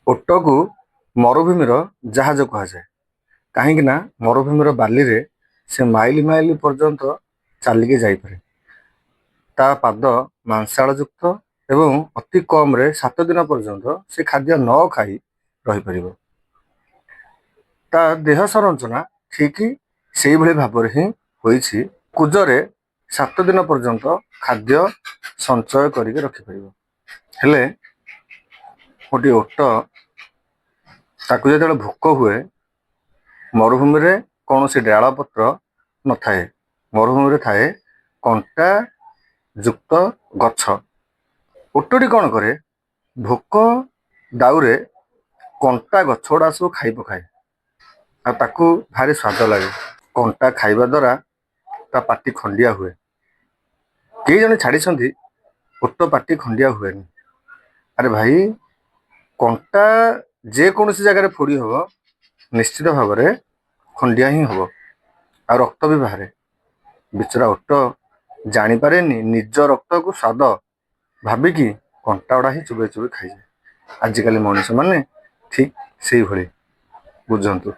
ଓଟକୁ ମରୁଭୂମିର ଜାହାଜ କୁହାଯାଏ। କାହିଁକି ନା ମରୁଭୂମିର ବାଲିରେ ସେ ମାଇଲ ମାଇଲ ପର୍ଯ୍ୟନ୍ତ ଚାଲିକି ଯାଇପାରେ। ତା ପାଦ ମାଂସାଳ ଯୁକ୍ତ ଏବଂ ଅତି କମରେ 7 ଦିନ ପର୍ଯ୍ୟନ୍ତ ସେ ଖାଦ୍ୟ ନ ଖାଇ ରହିପାରିବ। ତା ଦେହ ସଂରଚନା ଠିକ ସେଇଭଳି ଭାବରେ ହିଁ ହୋଇଛି। କୁଜରେ 7 ଦିନ ପର୍ଯ୍ୟନ୍ତ ଖାଦ୍ୟ ସଞ୍ଚୟ କରିକି ରଖିପାରିବ। ହେଲେ ଗୋଟିଏ ଓଟ ତାକୁ ଯେତେବେଳେ ଭୋକ ହୁଏ, ମରୁଭୂମିରେ କୌଣସି ଡାଳ ପତ୍ର ନଥାଏ, ମରୁଭୂମିରେ ଥାଏ କଣ୍ଟା ଯୁକ୍ତ ଗଛ। ଓଟଟି କ'ଣ କରେ, ଭୋକ ଦାଉରେ କଣ୍ଟା ଗଛ ଗୁଡ଼ା ସବୁ ଖାଇ ପକାଏ ଆଉ ତାକୁ ଭାରି ସ୍ୱାଦ ଲାଗେ। କଣ୍ଟା ଖାଇବା ଦ୍ୱାରା ତା ପାଟି ଖଣ୍ଡିଆ ହୁଏ। କେହି ଜଣେ ଛାଡ଼ିଛନ୍ତି ଓଟ ପାଟି ଖଣ୍ଡିଆ ହୁଏନି। ଆରେ ଭାଇ, କଣ୍ଟା ଯେକୌଣସି ଜାଗାରେ ଫୋଡ଼ି ହେବ, ନିଶ୍ଚିତ ଭାବରେ ଖଣ୍ଡିଆ ହିଁ ହେବ ଆଉ ରକ୍ତ ବି ବାହାରେ। ବିଚରା ଓଟ ଜାଣିପାରେନି ନିଜ ରକ୍ତକୁ ସ୍ୱାଦ ଭାବିକି କଣ୍ଟା ଗୁଡ଼ା ହିଁ ଚୋବେଇ ଚୋବେଇ ଖାଇଯାଏ। ଆଜିକାଲି ମଣିଷମାନେ ଠିକ୍ ସେଇଭଳି, ବୁଝନ୍ତୁ।